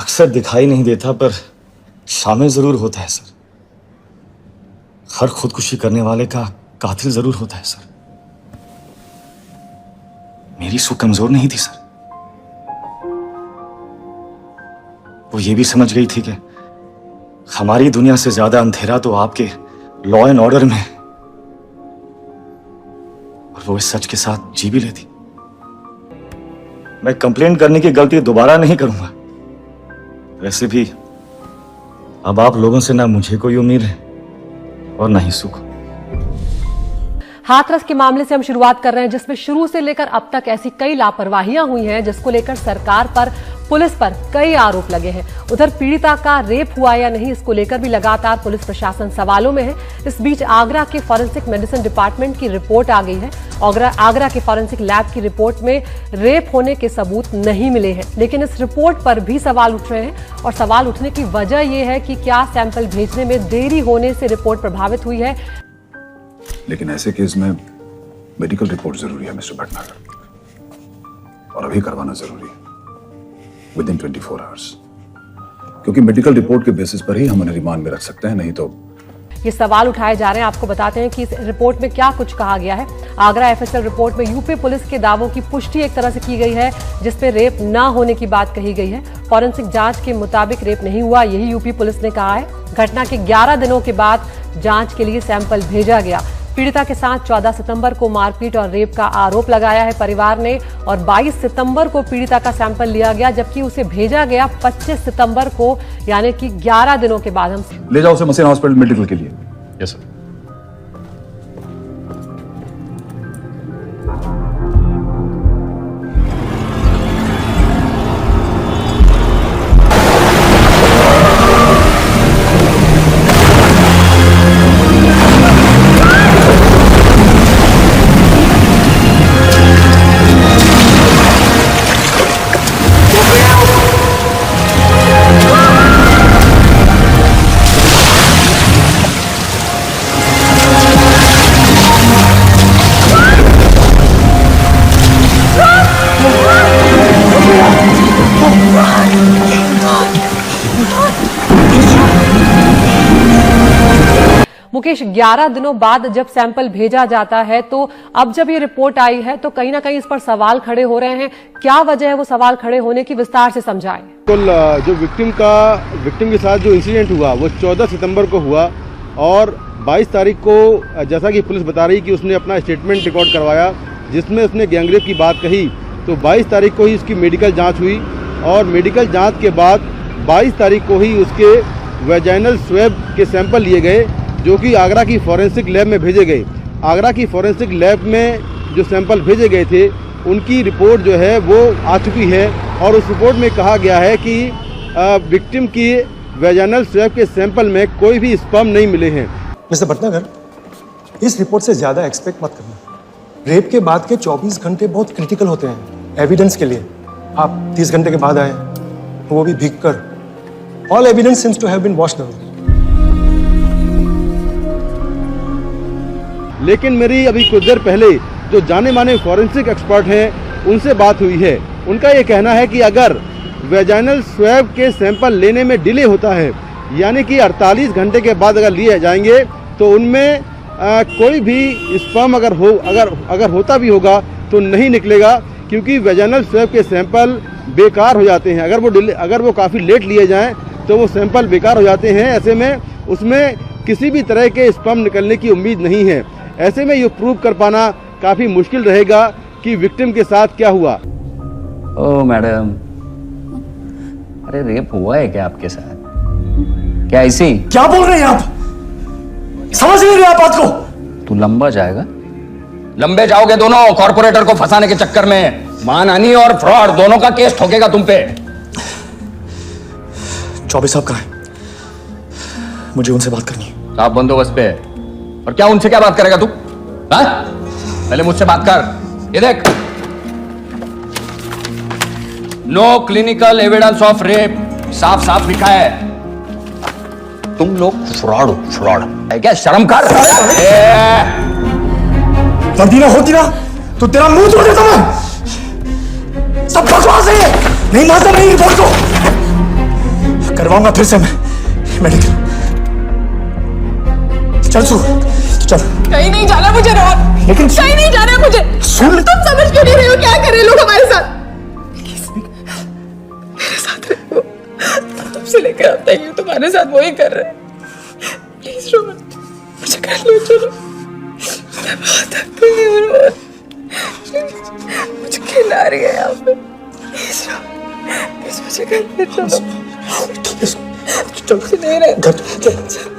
अक्सर दिखाई नहीं देता पर शामिल जरूर होता है सर। हर खुदकुशी करने वाले का कातिल जरूर होता है सर। मेरी सू कमजोर नहीं थी सर। वो ये भी समझ गई थी कि हमारी दुनिया से ज्यादा अंधेरा तो आपके लॉ एंड ऑर्डर में है, और वो इस सच के साथ जी भी लेती। मैं कंप्लेंट करने की गलती दोबारा नहीं करूंगा। वैसे भी अब आप लोगों से ना मुझे कोई उम्मीद है और ना ही सुख। हाथरस के मामले से हम शुरुआत कर रहे हैं, जिसमें शुरू से लेकर अब तक ऐसी कई लापरवाहियां हुई हैं जिसको लेकर सरकार पर, पुलिस पर कई आरोप लगे हैं। उधर पीड़िता का रेप हुआ या नहीं, इसको लेकर भी लगातार पुलिस प्रशासन सवालों में है। इस बीच आगरा के फॉरेंसिक मेडिसिन डिपार्टमेंट की रिपोर्ट आ गई है। आगरा के फॉरेंसिक लैब की रिपोर्ट में रेप होने के सबूत नहीं मिले हैं, लेकिन इस रिपोर्ट पर भी सवाल उठ रहे हैं। और सवाल उठने की वजह यह है कि क्या सैंपल भेजने में देरी होने से रिपोर्ट प्रभावित हुई है। लेकिन ऐसे केस में मेडिकल रिपोर्ट जरूरी है मिस्टर भटनागर, और अभी करवाना जरूरी है, विदिन 24 आवर्स, क्योंकि मेडिकल रिपोर्ट के बेसिस पर ही हम उन्हें रिमांड में रख सकते हैं, नहीं तो। ये सवाल उठाए जा रहे हैं। आपको बताते हैं कि इस रिपोर्ट में क्या कुछ कहा गया है। आगरा एफएसएल रिपोर्ट में यूपी पुलिस के दावों की पुष्टि एक तरह से की गई है, जिसपे रेप न होने की बात कही गई है। फॉरेंसिक जांच के मुताबिक रेप नहीं हुआ, यही यूपी पुलिस ने कहा है। घटना के 11 दिनों के बाद जांच के लिए सैंपल भेजा गया। पीड़िता के साथ 14 सितंबर को मारपीट और रेप का आरोप लगाया है परिवार ने, और 22 सितंबर को पीड़िता का सैंपल लिया गया, जबकि उसे भेजा गया 25 सितंबर को, यानी कि 11 दिनों के बाद। हम ले जाओ उसे मसीना हॉस्पिटल मेडिकल के लिए। Yes sir. मुकेश, 11 दिनों बाद जब सैंपल भेजा जाता है, तो अब जब ये रिपोर्ट आई है तो कहीं ना कहीं इस पर सवाल खड़े हो रहे हैं। क्या वजह है वो सवाल खड़े होने की, विस्तार से समझाएं। जो विक्टिम के साथ जो इंसिडेंट हुआ वो 14 सितंबर को हुआ, और 22 तारीख को जैसा कि पुलिस बता रही कि उसने अपना स्टेटमेंट रिकॉर्ड करवाया जिसमें उसने गैंगरेप की बात कही। तो 22 तारीख को ही उसकी मेडिकल जाँच हुई, और मेडिकल जाँच के बाद 22 तारीख को ही उसके वेजाइनल स्वैब के सैंपल लिए गए, जो कि आगरा की फॉरेंसिक लैब में भेजे गए। आगरा की फॉरेंसिक लैब में जो सैंपल भेजे गए थे उनकी रिपोर्ट जो है वो आ चुकी है, और उस रिपोर्ट में कहा गया है कि विक्टिम की वेजाइनल स्वैब के सैंपल में कोई भी स्पर्म नहीं मिले हैं। मिस्टर भटनागर, इस रिपोर्ट से ज़्यादा एक्सपेक्ट मत करना। रेप के बाद के 24 घंटे बहुत क्रिटिकल होते हैं एविडेंस के लिए। आप 30 घंटे के बाद आए, वो भी भीग कर। All evidence seems to have been washed away. लेकिन मेरी अभी कुछ देर पहले जो जाने माने फॉरेंसिक एक्सपर्ट हैं उनसे बात हुई है। उनका ये कहना है कि अगर वेजाइनल स्वैब के सैंपल लेने में डिले होता है, यानी कि 48 घंटे के बाद अगर लिए जाएंगे, तो उनमें कोई भी स्पर्म अगर होता भी होगा तो नहीं निकलेगा, क्योंकि वेजाइनल स्वैब के सैंपल बेकार हो जाते हैं। अगर वो काफ़ी लेट लिए जाएँ तो वो सैंपल बेकार हो जाते हैं। ऐसे में उसमें किसी भी तरह के स्पर्म निकलने की उम्मीद नहीं है। ऐसे में ये प्रूव कर पाना काफी मुश्किल रहेगा कि विक्टिम के साथ क्या हुआ। ओ मैडम, अरे रेप हुआ है क्या आपके साथ? क्या ऐसी? क्या बोल रहे हैं आप? समझ नहीं रहे आप बात को? तू लंबा जाएगा, लंबे जाओगे दोनों। कॉर्पोरेटर को फंसाने के चक्कर में मानहानि और फ्रॉड दोनों का केस ठोकेगा तुम पे। चौबे साहब कहाँ हैं? मुझे उनसे बात करनी है। साहब बंदोबस्त पे है। और क्या उनसे क्या बात करेगा तू? हाँ? पहले मुझसे बात कर। ये देख, no clinical evidence of rape साफ साफ लिखा है। तुम लोग फ्रॉड हो, फ्रॉड है क्या? शर्म कर। वर्दी ना होती ना तो तेरा मुंह तोड़ देता मैं। सब बकवास है, नहीं मानता मैं रिपोर्ट को। करवाऊंगा फिर से मैं मेडिकल। चल सू, चल। कहीं नहीं जाना मुझे रोहन, लेकिन कहीं नहीं जाना मुझे। सुन, तुम समझ क्यों नहीं रहे हो क्या कर रहे लोग हमारे साथ? मेरे साथ रहो, तब से लेकर अब तक तुम्हारे साथ वही कर रहे हैं। प्लीज रोहन, मुझे कर लो, चलो। मैं बहुत थक गई हूँ रोहन, मुझे खिला रही है यहाँ पे। प्लीज रोहन, प्लीज मुझे कर लो, चलो। ठीक है, नहीं रहे।